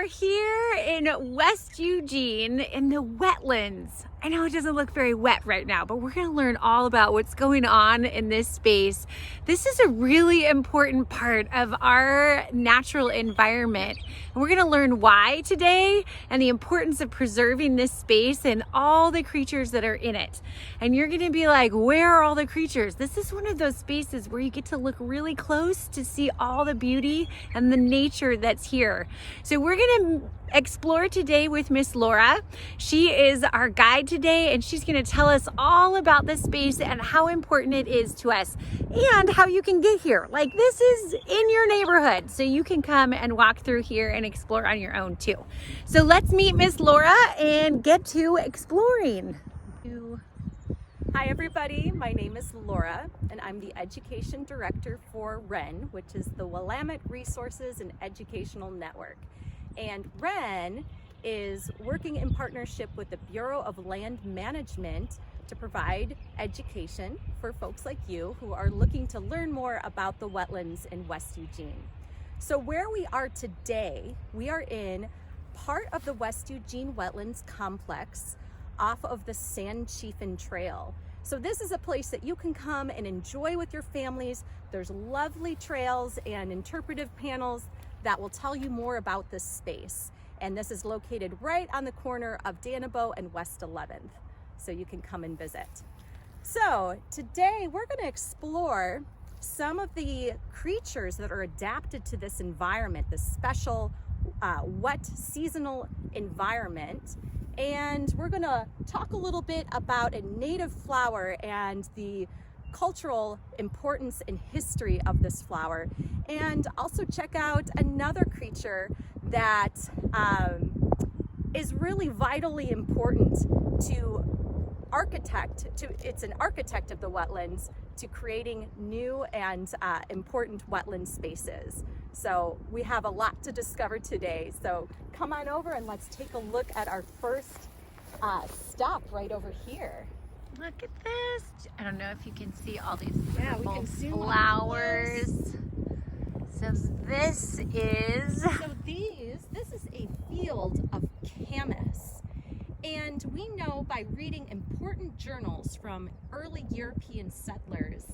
are here in West Eugene in the wetlands. I know it doesn't look very wet right now, but we're going to learn all about what's going on in this space. This is a really important part of our natural environment. And we're going to learn why today and the importance of preserving this space and all the creatures that are in it. And you're going to be like, where are all the creatures? This is one of those spaces where you get to look really close to see all the beauty and the nature that's here. So we're going to explore today with Miss Laura. She is our guide today, and she's going to tell us all about this space and how important it is to us and how you can get here. Like, this is in your neighborhood, so you can come and walk through here and explore on your own too. So let's meet Miss Laura and get to exploring. Hi everybody, my name is Laura and I'm the Education Director for WREN, which is the Willamette Resources and Educational Network. And WREN is working in partnership with the Bureau of Land Management to provide education for folks like you who are looking to learn more about the wetlands in West Eugene. So where we are today, we are in part of the West Eugene Wetlands Complex off of the San Chiefin Trail. So this is a place that you can come and enjoy with your families. There's lovely trails and interpretive panels that will tell you more about this space. And this is located right on the corner of Danabo and West 11th. So you can come and visit. So today we're going to explore some of the creatures that are adapted to this environment, this special wet seasonal environment. And we're going to talk a little bit about a native flower and the cultural importance and history of this flower, and also check out another creature that is really vitally important to it's an architect of the wetlands to creating new and important wetland spaces. So we have a lot to discover today. So come on over and let's take a look at our first stop right over here. Look at this. I don't know if you can see all these beautiful flowers. So this is this is a field of camas. And we know by reading important journals from early European settlers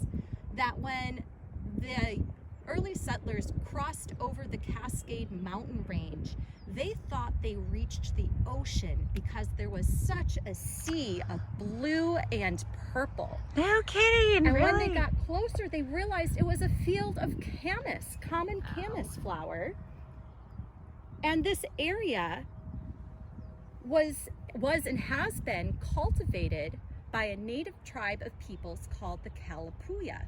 that when the early settlers crossed over the Cascade mountain range, they thought they reached the ocean because there was such a sea of blue and purple. No kidding, and really? When they got closer, they realized it was a field of camas, common camas flower. And this area was and has been cultivated by a native tribe of peoples called the Kalapuya.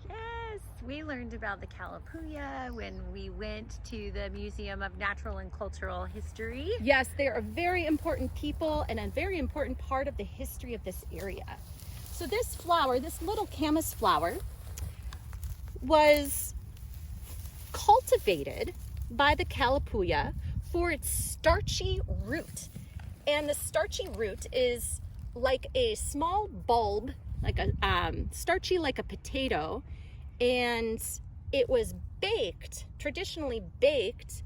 Yes, we learned about the Kalapuya when we went to the Museum of Natural and Cultural History. Yes, they're a very important people and a very important part of the history of this area. So this flower, this little camas flower, was cultivated by the Kalapuya for its starchy root. And the starchy root is like a small bulb, like a starchy like a potato, and it was traditionally baked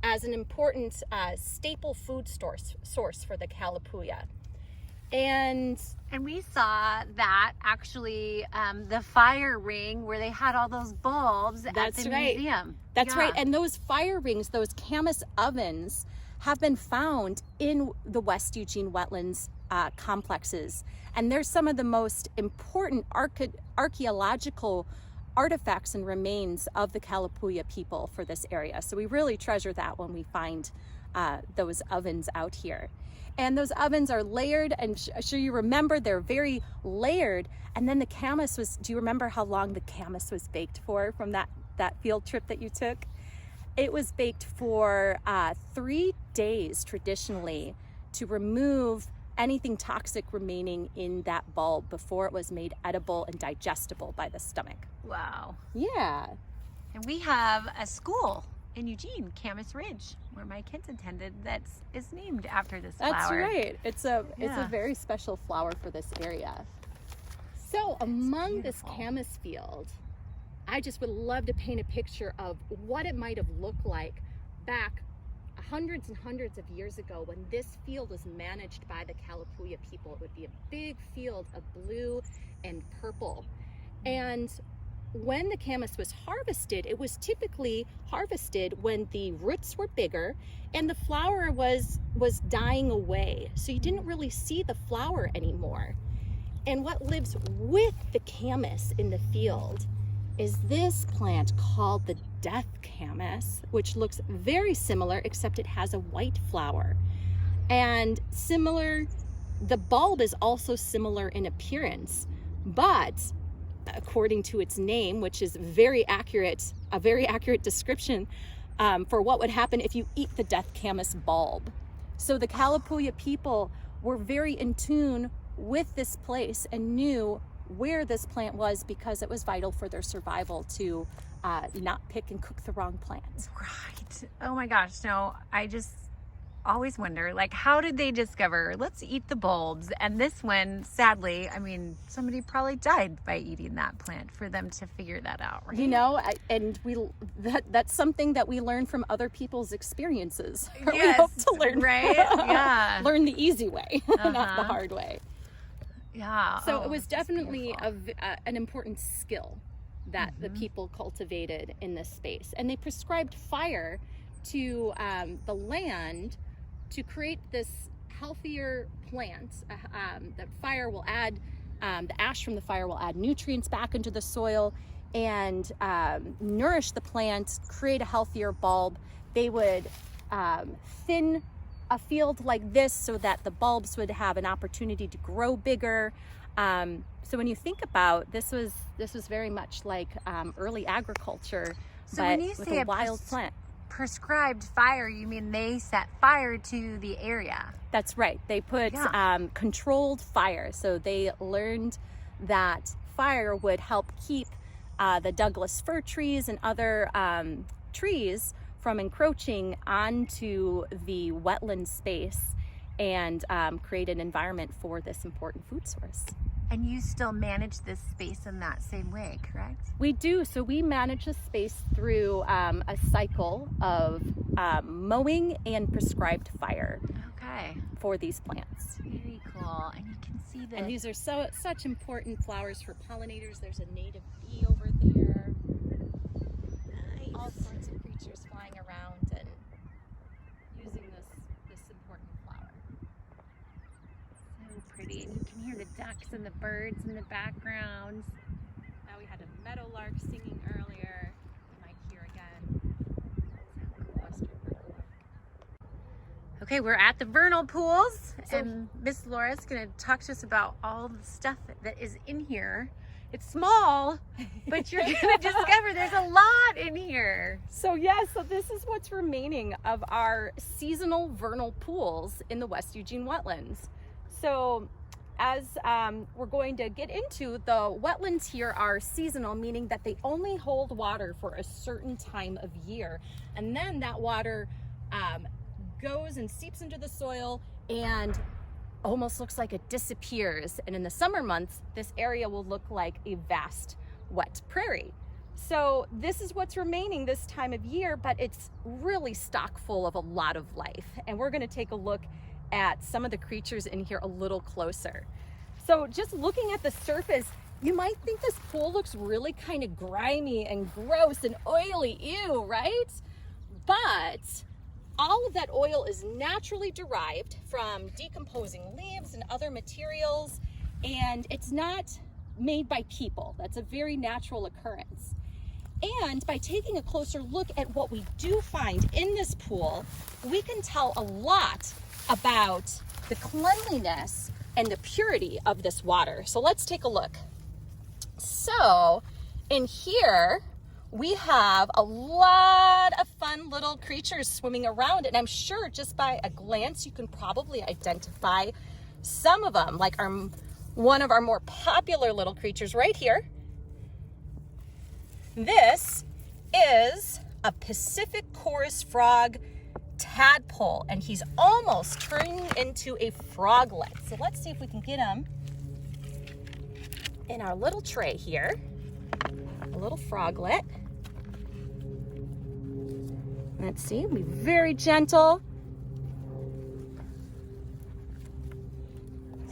as an important staple food source for the Kalapuya. And we saw that actually the fire ring where they had all those bulbs at the museum. That's right. And those fire rings, those camas ovens, have been found in the West Eugene wetlands complexes. And they're some of the most important archaeological artifacts and remains of the Kalapuya people for this area. So we really treasure that when we find those ovens out here. And those ovens are layered, and I'm sure you remember they're very layered. And then the camas do you remember how long the camas was baked for from that field trip that you took? It was baked for 3 days traditionally to remove anything toxic remaining in that bulb before it was made edible and digestible by the stomach. Wow. Yeah. And we have a school in Eugene, Camas Ridge, where my kids attended, that is named after this flower. That's right. It's a very special flower for this area. So among this camas field, I just would love to paint a picture of what it might have looked like back hundreds and hundreds of years ago, when this field was managed by the Kalapuya people, it would be a big field of blue and purple. And when the camas was harvested, it was typically harvested when the roots were bigger and the flower was dying away. So you didn't really see the flower anymore. And what lives with the camas in the field is this plant called the death camas, which looks very similar, except it has a white flower. And similar, the bulb is also similar in appearance, but according to its name, which is a very accurate description for what would happen if you eat the death camas bulb. So the Kalapuya people were very in tune with this place and knew where this plant was because it was vital for their survival to not pick and cook the wrong plant. Right. Oh my gosh. No, I just always wonder, like, how did they discover, let's eat the bulbs? And this one, sadly, I mean, somebody probably died by eating that plant for them to figure that out, right? You know, and that's something that we learn from other people's experiences. Yes, we hope to learn, right? Yeah. learn the easy way, not the hard way. Yeah. So it was definitely an important skill that the people cultivated in this space. And they prescribed fire to the land to create this healthier plant. That fire will add, the ash from the fire will add nutrients back into the soil and nourish the plant, create a healthier bulb. They would thin a field like this so that the bulbs would have an opportunity to grow bigger. So when you think about this was very much like early agriculture, so but when you with say a wild plant. Prescribed fire, you mean they set fire to the area? That's right. They put controlled fire. So they learned that fire would help keep the Douglas fir trees and other trees from encroaching onto the wetland space and create an environment for this important food source. And you still manage this space in that same way, correct? We do. So we manage the space through a cycle of mowing and prescribed fire. Okay. For these plants. Very cool. And you can see the... And these are such important flowers for pollinators. There's a native bee over there. Nice. All sorts of creatures flying around and using this important flower. So pretty. And you can hear the ducks and the birds in the background. Now we had a meadowlark singing earlier. You might hear again. Okay, we're at the vernal pools, and Miss Laura's gonna talk to us about all the stuff that is in here. It's small, but you're gonna discover there's a lot in here. So this is what's remaining of our seasonal vernal pools in the West Eugene wetlands. So as we're going to get into, the wetlands here are seasonal, meaning that they only hold water for a certain time of year. And then that water goes and seeps into the soil and almost looks like it disappears. And in the summer months, this area will look like a vast wet prairie. So this is what's remaining this time of year, but it's really stock full of a lot of life. And we're gonna take a look at some of the creatures in here a little closer. So just looking at the surface, you might think this pool looks really kind of grimy and gross and oily, ew, right? But all of that oil is naturally derived from decomposing leaves and other materials, and it's not made by people. That's a very natural occurrence. And by taking a closer look at what we do find in this pool, we can tell a lot about the cleanliness and the purity of this water. So let's take a look. So in here, we have a lot of fun little creatures swimming around, and I'm sure just by a glance you can probably identify some of them, like one of our more popular little creatures right here. This is a Pacific chorus frog tadpole, and he's almost turning into a froglet. So let's see if we can get him in our little tray here. A little froglet. Let's see, be very gentle.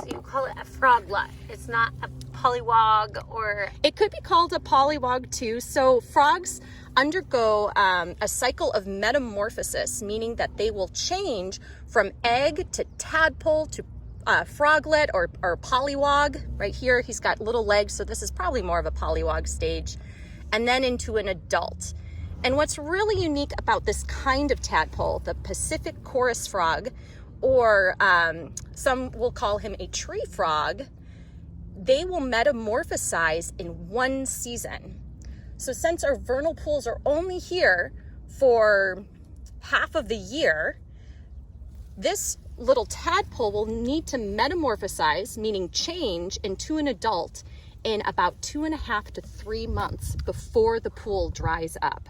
So you call it a froglet. It's not a pollywog or... It could be called a pollywog too. So frogs undergo a cycle of metamorphosis, meaning that they will change from egg to tadpole to froglet or pollywog. Right here, he's got little legs, so this is probably more of a pollywog stage, and then into an adult. And what's really unique about this kind of tadpole, the Pacific chorus frog, or some will call him a tree frog, they will metamorphosize in one season. So since our vernal pools are only here for half of the year, this little tadpole will need to metamorphosize, meaning change, into an adult in about 2.5 to 3 months before the pool dries up.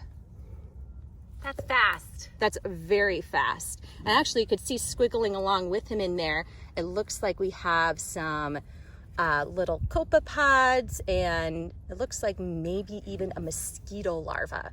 That's fast. That's very fast. And actually you could see squiggling along with him in there, it looks like we have some little copepods, and it looks like maybe even a mosquito larva.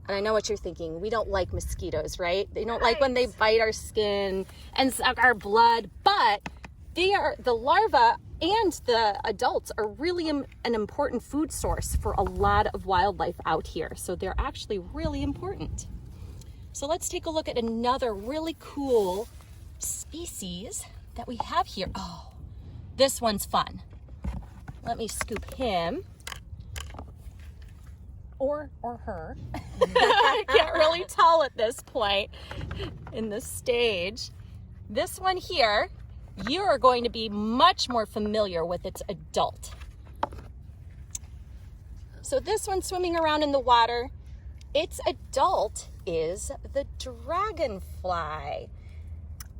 And I know what you're thinking. We don't like mosquitoes, right? They don't like when they bite our skin and suck our blood, but the larva and the adults are really an important food source for a lot of wildlife out here. So they're actually really important. So let's take a look at another really cool species that we have here. Oh, this one's fun. Let me scoop him. Or her. I can't really tell at this point in the stage. This one here, you are going to be much more familiar with its adult. So this one swimming around in the water, its adult is the dragonfly.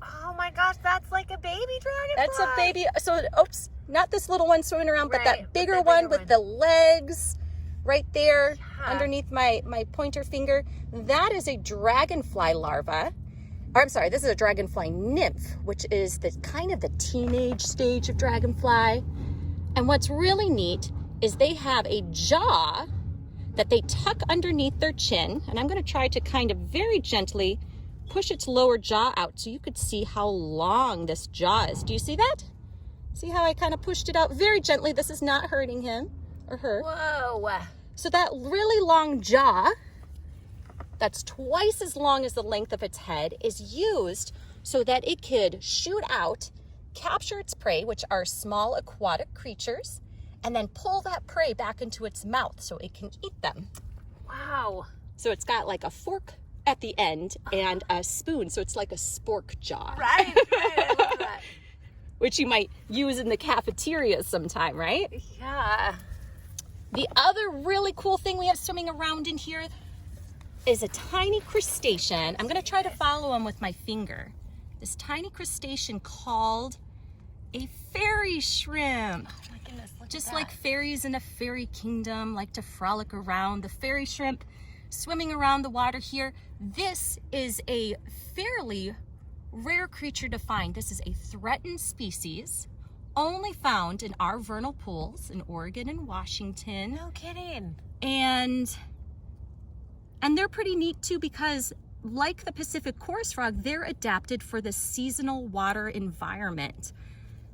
Oh my gosh, that's like a baby dragonfly. That's a baby. So, oops, not this little one swimming around, Right, but that bigger one with the legs right there underneath my pointer finger. That is a dragonfly larva. Or, I'm sorry, this is a dragonfly nymph, which is the kind of the teenage stage of dragonfly. And what's really neat is they have a jaw that they tuck underneath their chin. And I'm going to try to kind of very gently push its lower jaw out so you could see how long this jaw is. Do you see that? See how I kind of pushed it out very gently? This is not hurting him or her. Whoa. So that really long jaw, that's twice as long as the length of its head, is used so that it could shoot out, capture its prey, which are small aquatic creatures, and then pull that prey back into its mouth so it can eat them. Wow. So it's got like a fork at the end and a spoon, so it's like a spork jaw. Right, I love that. Which you might use in the cafeteria sometime, right? Yeah. The other really cool thing we have swimming around in here is a tiny crustacean. I'm gonna try to follow him with my finger. This tiny crustacean called a fairy shrimp. Oh my goodness, look Just at like that. fairies in a fairy kingdom like to frolic around, the fairy shrimp swimming around the water here. This is a fairly rare creature to find. This is a threatened species, only found in our vernal pools in Oregon and Washington. No kidding. And they're pretty neat too, because like the Pacific chorus frog, they're adapted for the seasonal water environment.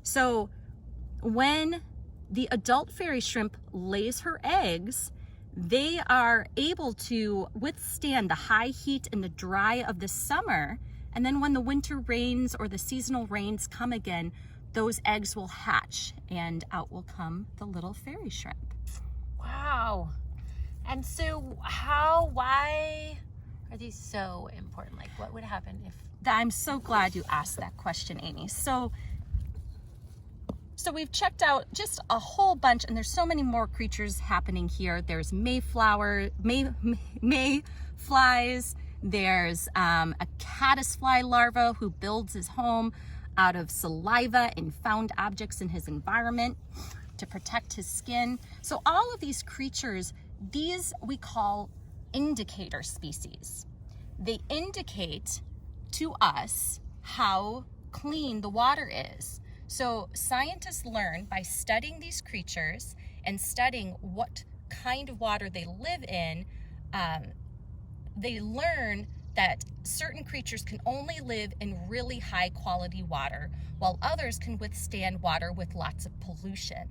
So when the adult fairy shrimp lays her eggs, they are able to withstand the high heat and the dry of the summer. And then when the winter rains or the seasonal rains come again, those eggs will hatch and out will come the little fairy shrimp. Wow. And so why are these so important? Like what would happen if... I'm so glad you asked that question, Amy. So we've checked out just a whole bunch, and there's so many more creatures happening here. There's mayflies, there's a caddisfly larva who builds his home out of saliva and found objects in his environment to protect his skin. So all of these creatures, these we call indicator species. They indicate to us how clean the water is. So scientists learn by studying these creatures and studying what kind of water they live in, they learn that certain creatures can only live in really high quality water, while others can withstand water with lots of pollution.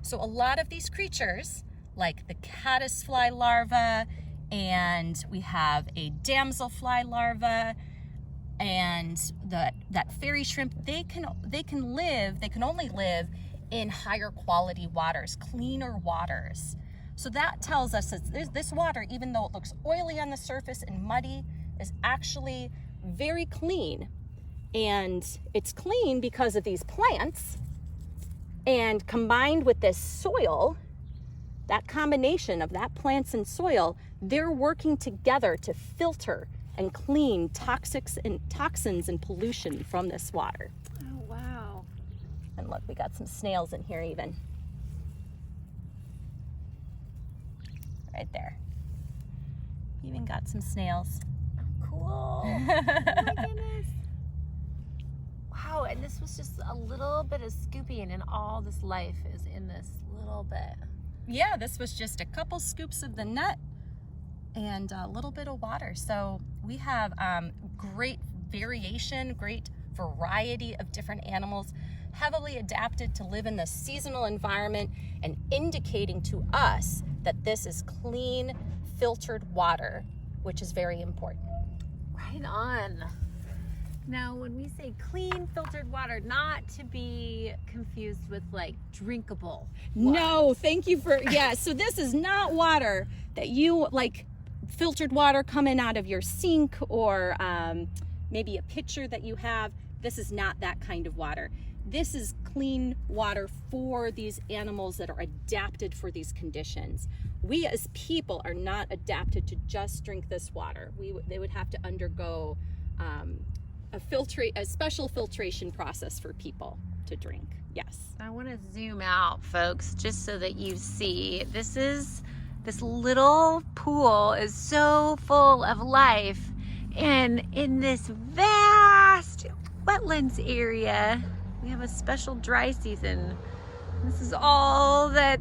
So a lot of these creatures, like the caddisfly larva, and we have a damselfly larva, and that fairy shrimp, they can only live in higher quality waters, cleaner waters. So that tells us that this water, even though it looks oily on the surface and muddy, is actually very clean. And it's clean because of these plants, and combined with this soil, that combination of that plants and soil, they're working together to filter and clean toxins and pollution from this water. Oh, wow. And look, we got some snails in here even. Right there. Even got some snails. Cool. Oh my goodness. Wow, and this was just a little bit of scooping, and all this life is in this little bit. Yeah, this was just a couple scoops of the nut and a little bit of water. So we have great variation, great variety of different animals, heavily adapted to live in the seasonal environment, and indicating to us that this is clean, filtered water, which is very important. Right on. Now, when we say clean filtered water, not to be confused with like drinkable water. No, thank you for, yeah, so this is not water that you, like filtered water coming out of your sink or maybe a pitcher that you have. This is not that kind of water. This is clean water for these animals that are adapted for these conditions. We as people are not adapted to just drink this water. They would have to undergo a special filtration process for people to drink. Yes. I want to zoom out, folks, just so that you see. This little pool is so full of life, and in this vast wetlands area, we have a special dry season. This is all that.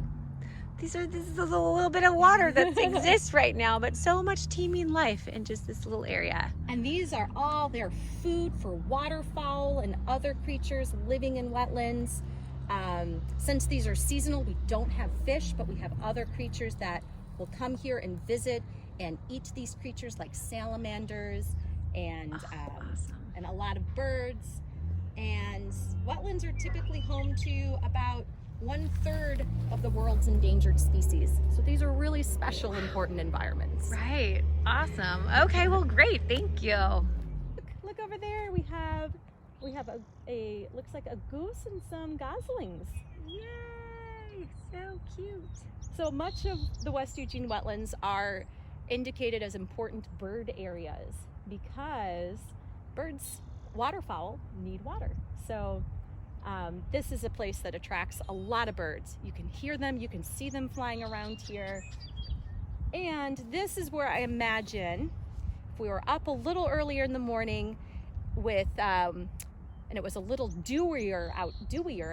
This is a little bit of water that exists right now, but so much teeming life in just this little area. And these are all their food for waterfowl and other creatures living in wetlands. Since these are seasonal, we don't have fish, but we have other creatures that will come here and visit and eat these creatures, like salamanders and Awesome. and a lot of birds. And wetlands are typically home to about 1/3 of the world's endangered species. So these are really special, important environments. Right. Awesome. Okay, well, great. Thank you. Look over there. We have a looks like a goose and some goslings. Yay! So cute. So much of the West Eugene wetlands are indicated as important bird areas because waterfowl need water. So this is a place that attracts a lot of birds. You can hear them, you can see them flying around here. And this is where I imagine if we were up a little earlier in the morning with, and it was a little dewier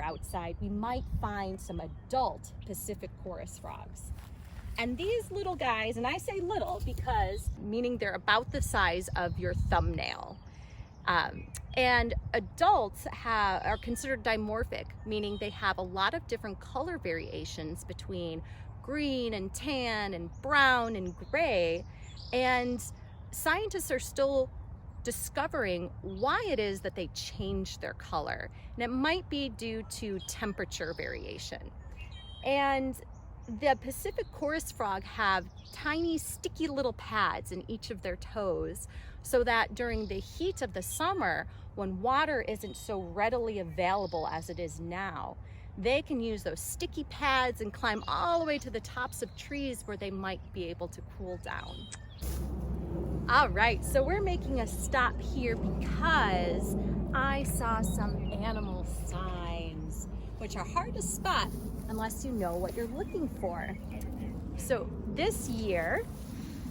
outside, we might find some adult Pacific chorus frogs. And these little guys, and I say little because meaning they're about the size of your thumbnail. And adults are considered dimorphic, meaning they have a lot of different color variations between green and tan and brown and gray. And scientists are still discovering why it is that they change their color. And it might be due to temperature variation. And the Pacific chorus frog have tiny sticky little pads in each of their toes, so that during the heat of the summer, when water isn't so readily available as it is now, they can use those sticky pads and climb all the way to the tops of trees where they might be able to cool down. All right, so we're making a stop here because I saw some animal signs, which are hard to spot unless you know what you're looking for. So this year,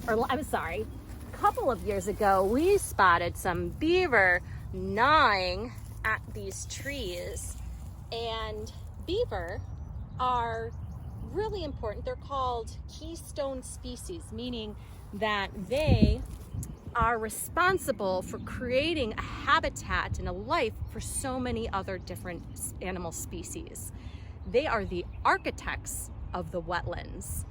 or I'm sorry, a couple of years ago, we spotted some beaver gnawing at these trees. And beaver are really important. They're called keystone species, meaning that they are responsible for creating a habitat and a life for so many other different animal species. They are the architects of the wetlands.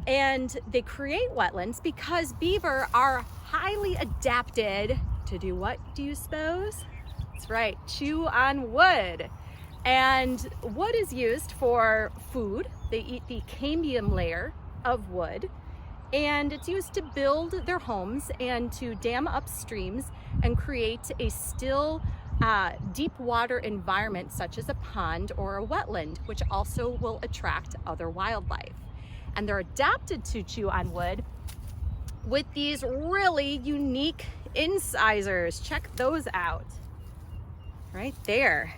And they create wetlands because beaver are highly adapted to do what, do you suppose? That's right, chew on wood. And wood is used for food. They eat the cambium layer of wood, and it's used to build their homes and to dam up streams and create a still deep water environment such as a pond or a wetland, which also will attract other wildlife. And they're adapted to chew on wood with these really unique incisors. Check those out right there.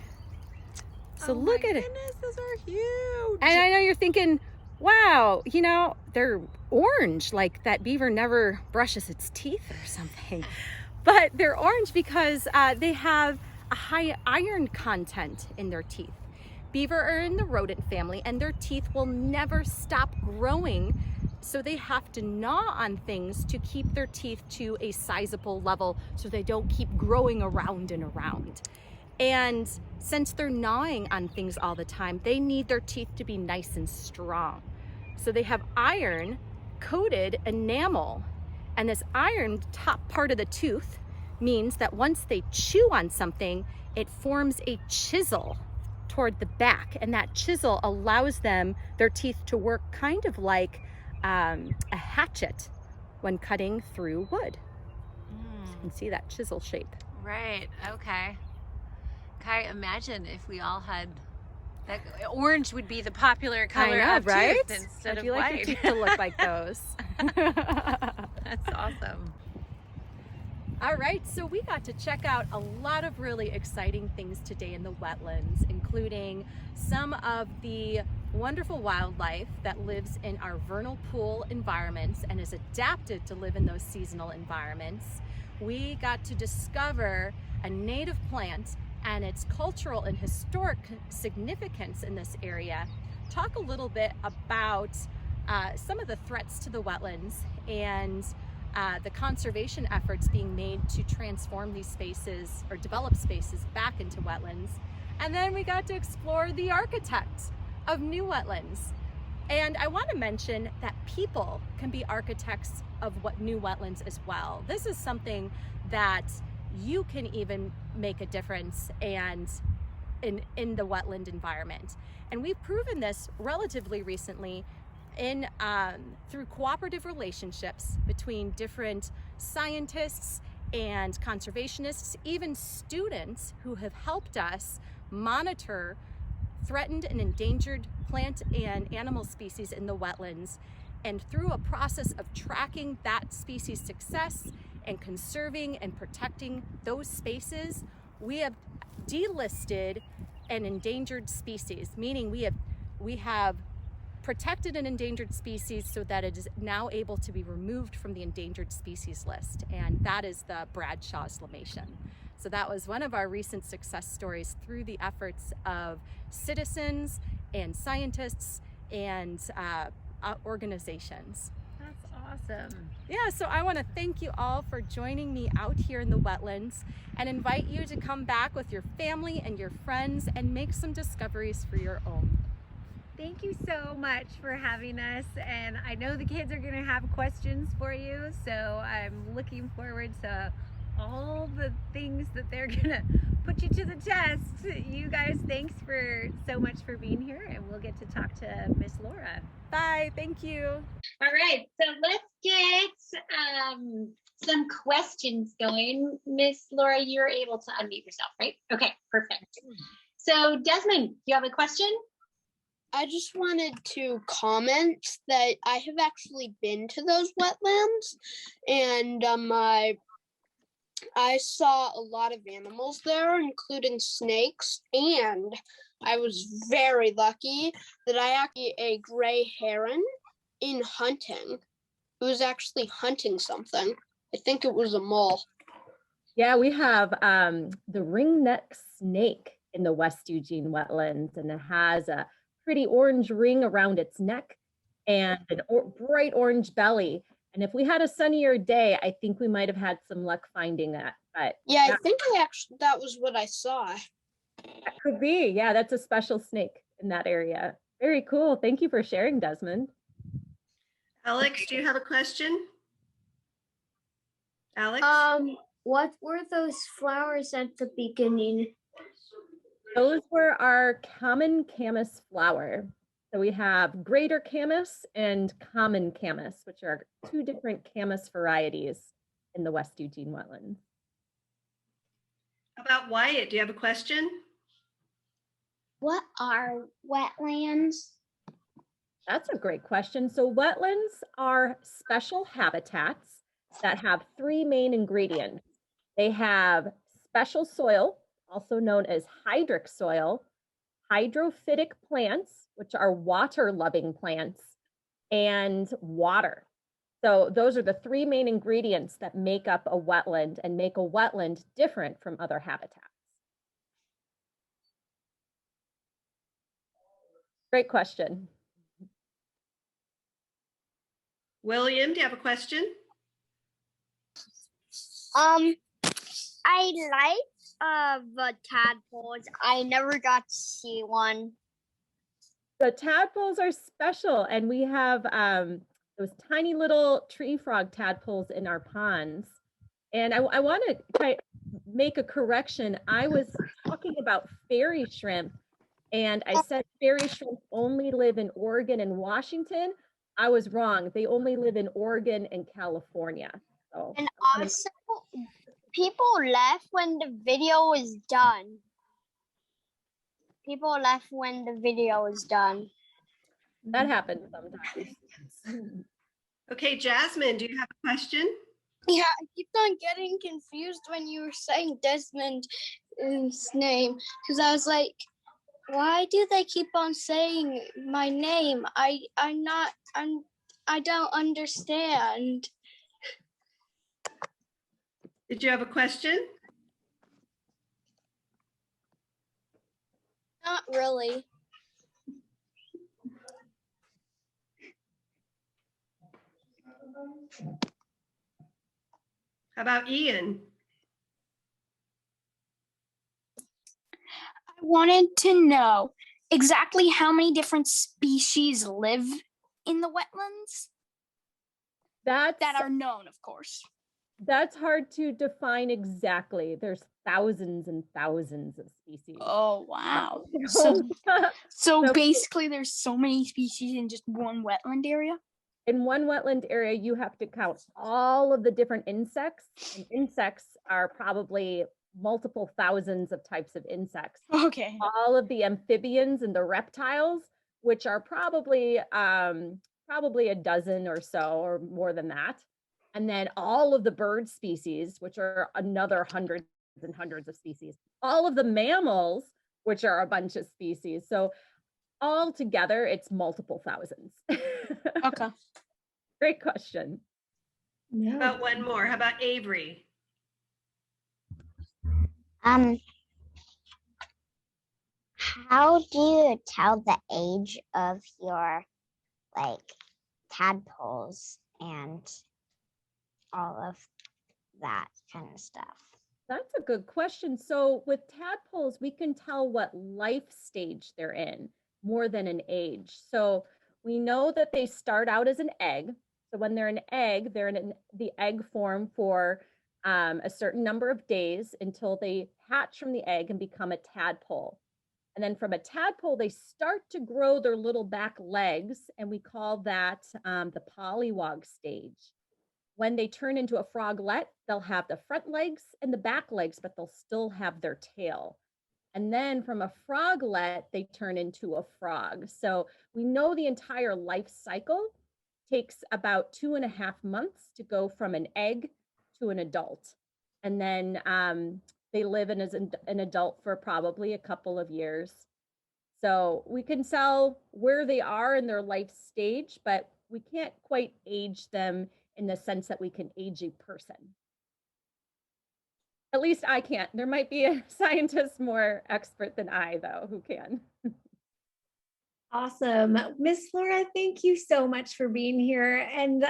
So look at it. Those are huge. And I know you're thinking, wow, you know, they're orange, like that beaver never brushes its teeth or something. But they're orange because they have a high iron content in their teeth. Beaver are in the rodent family, and their teeth will never stop growing. So they have to gnaw on things to keep their teeth to a sizable level so they don't keep growing around and around. And since they're gnawing on things all the time, they need their teeth to be nice and strong. So they have iron coated enamel, and this iron top part of the tooth means that once they chew on something, it forms a chisel toward the back, and that chisel allows their teeth to work kind of like a hatchet when cutting through wood. So you can see that chisel shape. Right, okay. Kai, imagine if we all had that. Orange would be the popular color of right? tooth instead Would of you like white. your teeth to look like those? That's awesome. All right, so we got to check out a lot of really exciting things today in the wetlands, including some of the wonderful wildlife that lives in our vernal pool environments and is adapted to live in those seasonal environments. We got to discover a native plant and its cultural and historic significance in this area. Talk a little bit about some of the threats to the wetlands and the conservation efforts being made to transform these spaces or develop spaces back into wetlands. And then we got to explore the architect of new wetlands. And I want to mention that people can be architects of what new wetlands as well. This is something that you can even make a difference and in the wetland environment. And we've proven this relatively recently in through cooperative relationships between different scientists and conservationists, even students who have helped us monitor threatened and endangered plant and animal species in the wetlands. And through a process of tracking that species' success and conserving and protecting those spaces, we have delisted an endangered species, meaning we have protected an endangered species so that it is now able to be removed from the endangered species list, and that is the Bradshaw's limation. So that was one of our recent success stories through the efforts of citizens and scientists and organizations. That's awesome. Yeah, so I want to thank you all for joining me out here in the wetlands and invite you to come back with your family and your friends and make some discoveries for your own. Thank you so much for having us, and I know the kids are going to have questions for you, so I'm looking forward to all the things that they're going to put you to the test. You guys, thanks for so much for being here, and we'll get to talk to Miss Laura. Bye, thank you. All right, so let's get some questions going. Miss Laura, you're able to unmute yourself, right? Okay, perfect. So Desmond, do you have a question? I just wanted to comment that I have actually been to those wetlands, and I saw a lot of animals there, including snakes, and I was very lucky that I actually a gray heron in hunting. It was actually hunting something. I think it was a mole. Yeah, we have the ringneck snake in the West Eugene wetlands, and it has a pretty orange ring around its neck and bright orange belly. And if we had a sunnier day, I think we might have had some luck finding that. But Yeah, I think that was what I saw. that could be. Yeah, that's a special snake in that area. Very cool. Thank you for sharing, Desmond. Alex, do you have a question? Alex? What were those flowers at the beginning? Those were our common camas flower. So we have greater camas and common camas, which are two different camas varieties in the West Eugene wetlands. How about Wyatt? Do you have a question? What are wetlands? That's a great question. So wetlands are special habitats that have three main ingredients. They have special soil, also known as hydric soil, hydrophytic plants, which are water-loving plants, and water. So those are the three main ingredients that make up a wetland and make a wetland different from other habitats. Great question. William, do you have a question? I like the tadpoles. I never got to see one. The tadpoles are special, and we have those tiny little tree frog tadpoles in our ponds. And I want to make a correction. I was talking about fairy shrimp, and I said fairy shrimp only live in Oregon and Washington. I was wrong. They only live in Oregon and California. So, and also, people left when the video was done. People left when the video was done. That happens sometimes. Okay, Jasmine, do you have a question? Yeah, I keep on getting confused when you were saying Desmond's name, because I was like, why do they keep on saying my name? I don't understand. Did you have a question? Not really. How about Ian? I wanted to know exactly how many different species live in the wetlands that are known, of course. That's hard to define exactly. There's thousands and thousands of species. Oh, wow. So So basically there's so many species in just one wetland area? in one wetland area, you have to count all of the different insects, and insects are probably multiple thousands of types of insects. Okay. All of the amphibians and the reptiles, which are probably a dozen or so, or more than that. And then all of the bird species, which are another hundreds and hundreds of species. All of the mammals, which are a bunch of species. So all together, it's multiple thousands. Okay. Great question. How about one more? How about Avery? How do you tell the age of your tadpoles and all of that kind of stuff? That's a good question. So with tadpoles, we can tell what life stage they're in more than an age. So we know that they start out as an egg. So when they're an egg, they're in the egg form for a certain number of days until they hatch from the egg and become a tadpole. And then from a tadpole, they start to grow their little back legs, and we call that the polywog stage. When they turn into a froglet, they'll have the front legs and the back legs, but they'll still have their tail. And then from a froglet, they turn into a frog. So we know the entire life cycle takes about 2.5 months to go from an egg to an adult. And then they live as an adult for probably a couple of years. So we can tell where they are in their life stage, but we can't quite age them in the sense that we can age a person. At least I can't. There might be a scientist more expert than I, though, who can. Awesome. Miss Laura, thank you so much for being here. And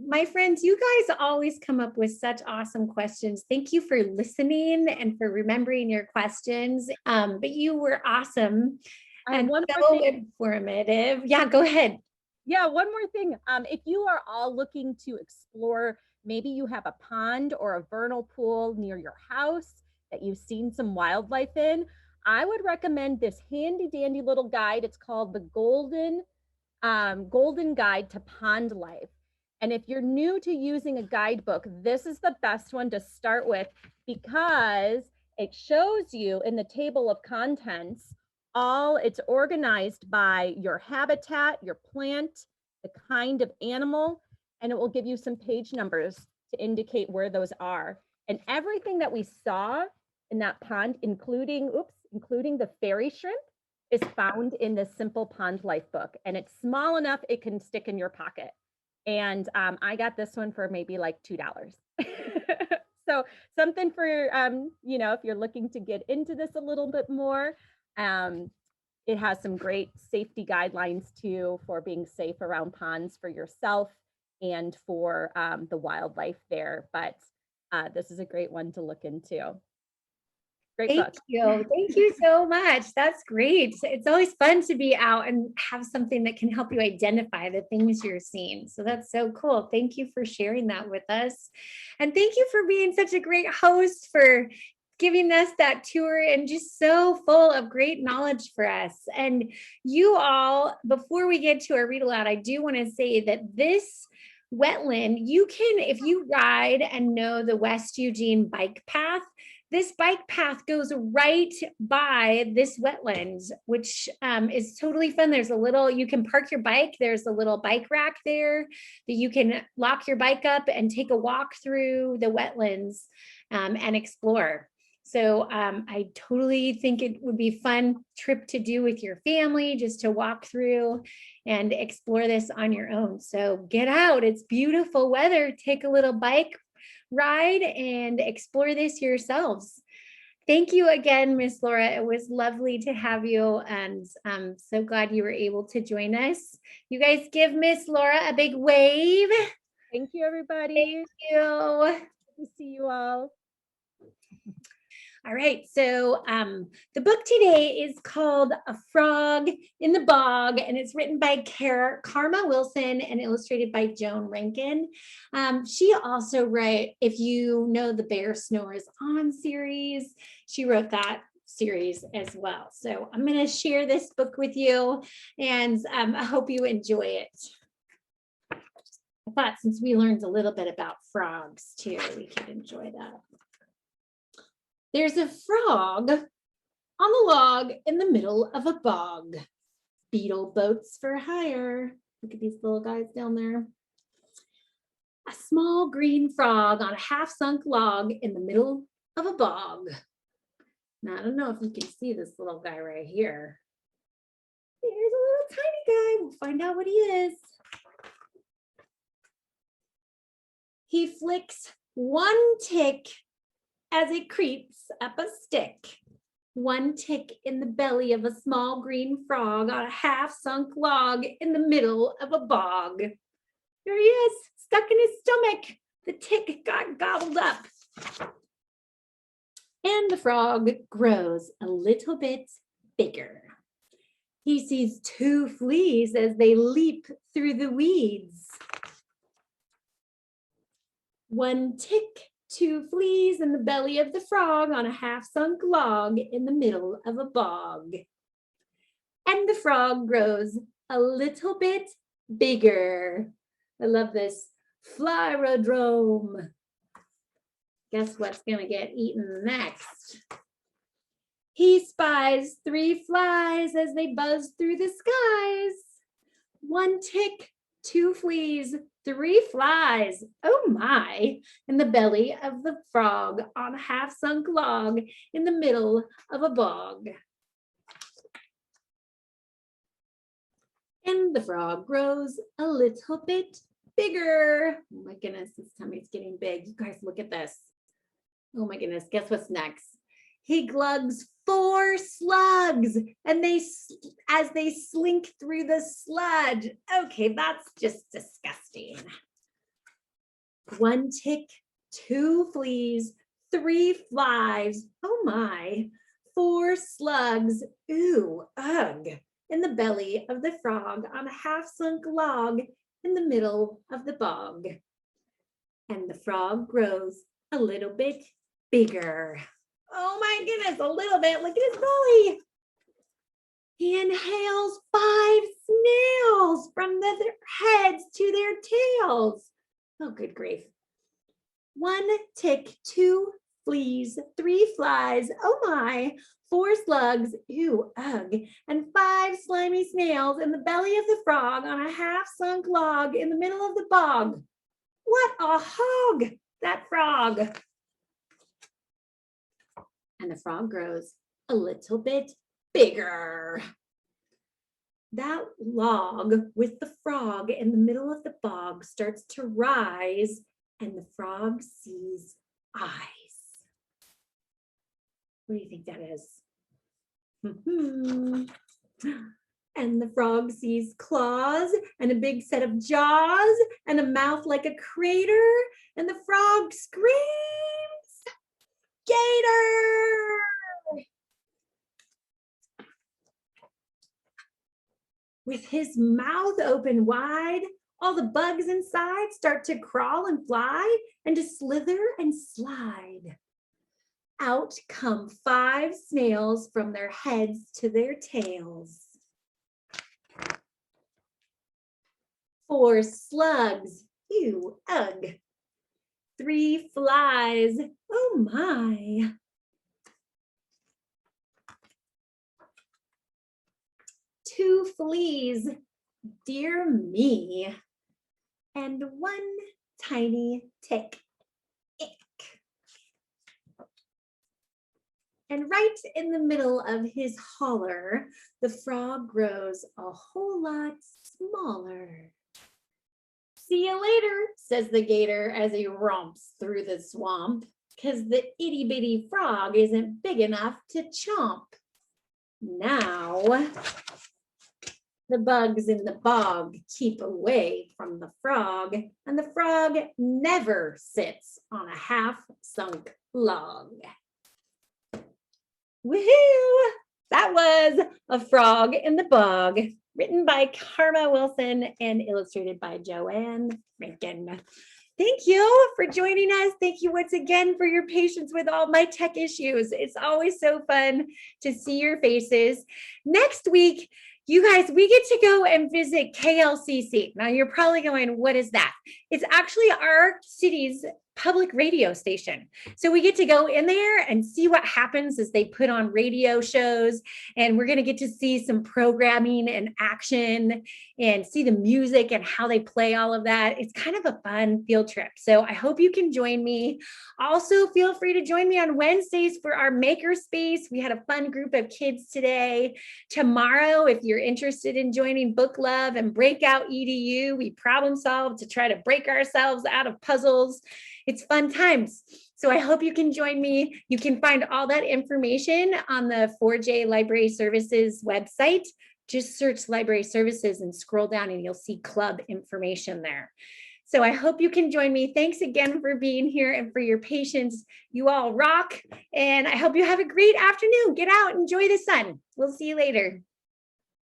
my friends, you guys always come up with such awesome questions. Thank you for listening and for remembering your questions. But you were awesome and so informative. Yeah, go ahead. Yeah, one more thing. If you are all looking to explore, maybe you have a pond or a vernal pool near your house that you've seen some wildlife in, I would recommend this handy dandy little guide. It's called the Golden Guide to Pond Life. And if you're new to using a guidebook, this is the best one to start with because it shows you in the table of contents it's organized by your habitat, your plant, the kind of animal, and it will give you some page numbers to indicate where those are. And everything that we saw in that pond, including the fairy shrimp, is found in this simple pond life book. And it's small enough it can stick in your pocket. And I got this one for maybe like $2. So something for, if you're looking to get into this a little bit more. It has some great safety guidelines too for being safe around ponds for yourself and for the wildlife there. But this is a great one to look into. Great book. Thank you so much. That's great. It's always fun to be out and have something that can help you identify the things you're seeing. So that's so cool. Thank you for sharing that with us. And thank you for being such a great host, for giving us that tour and just so full of great knowledge for us. And you all, before we get to our read aloud, I do want to say that this wetland, you can, if you ride and know the West Eugene bike path, this bike path goes right by this wetland, which is totally fun. There's you can park your bike. There's a little bike rack there that you can lock your bike up and take a walk through the wetlands and explore. So I totally think it would be a fun trip to do with your family, just to walk through and explore this on your own. So get out. It's beautiful weather. Take a little bike ride and explore this yourselves. Thank you again, Miss Laura. It was lovely to have you, and I'm so glad you were able to join us. You guys give Miss Laura a big wave. Thank you, everybody. Thank you. Good to see you all. All right, so the book today is called A Frog in the Bog, and it's written by Karma Wilson and illustrated by Joan Rankin. She also wrote, if you know the Bear Snores On series, she wrote that series as well. So I'm going to share this book with you, and I hope you enjoy it. I thought since we learned a little bit about frogs too, we could enjoy that. There's a frog on the log in the middle of a bog. Beetle boats for hire. Look at these little guys down there. A small green frog on a half-sunk log in the middle of a bog. Now, I don't know if you can see this little guy right here. There's a little tiny guy. We'll find out what he is. He flicks one tick as it creeps up a stick. One tick in the belly of a small green frog on a half-sunk log in the middle of a bog. There he is, stuck in his stomach. The tick got gobbled up. And the frog grows a little bit bigger. He sees two fleas as they leap through the weeds. One tick, two fleas in the belly of the frog on a half-sunk log in the middle of a bog. And the frog grows a little bit bigger. I love this. Flyrodrome. Guess what's going to get eaten next? He spies three flies as they buzz through the skies. One tick, two fleas, three flies, oh my, in the belly of the frog on a half-sunk log in the middle of a bog. And the frog grows a little bit bigger. Oh my goodness, this tummy's getting big. You guys look at this. Oh my goodness, guess what's next? He glugs 4 slugs, and as they slink through the sludge. Okay, that's just disgusting. 1 tick, 2 fleas, 3 flies, oh my, 4 slugs, ooh, ugh, in the belly of the frog on a half-sunk log in the middle of the bog. And the frog grows a little bit bigger. Oh my goodness, a little bit, look at his belly. He inhales 5 snails from their heads to their tails. Oh, good grief. 1 tick, 2 fleas, 3 flies, oh my, 4 slugs, ew, ugh, and 5 slimy snails in the belly of the frog on a half-sunk log in the middle of the bog. What a hog, that frog. And the frog grows a little bit bigger. That log with the frog in the middle of the bog starts to rise, and the frog sees eyes. What do you think that is? And the frog sees claws and a big set of jaws and a mouth like a crater, and the frog screams, "Gator!" With his mouth open wide, all the bugs inside start to crawl and fly and to slither and slide. Out come 5 snails from their heads to their tails. 4 slugs, ew, ugh. 3 flies, oh my. 2 fleas, dear me. And 1 tiny tick, ick. And right in the middle of his holler, the frog grows a whole lot smaller. "See you later," says the gator as he romps through the swamp, because the itty bitty frog isn't big enough to chomp. Now, the bugs in the bog keep away from the frog, and the frog never sits on a half-sunk log. Woohoo! That was A Frog in the Bog, written by Karma Wilson and illustrated by Joanne Rankin. Thank you for joining us. Thank you once again for your patience with all my tech issues. It's always so fun to see your faces. Next week, you guys, we get to go and visit KLCC. Now you're probably going, what is that? It's actually our city's public radio station. So we get to go in there and see what happens as they put on radio shows. And we're going to get to see some programming and action and see the music and how they play all of that. It's kind of a fun field trip. So I hope you can join me. Also, feel free to join me on Wednesdays for our makerspace. We had a fun group of kids today. Tomorrow, if you're interested in joining Book Love and Breakout EDU, we problem solve to try to break ourselves out of puzzles. It's fun times. So I hope you can join me. You can find all that information on the 4J Library Services website. Just search Library Services and scroll down and you'll see club information there. So I hope you can join me. Thanks again for being here and for your patience. You all rock. And I hope you have a great afternoon. Get out, enjoy the sun. We'll see you later.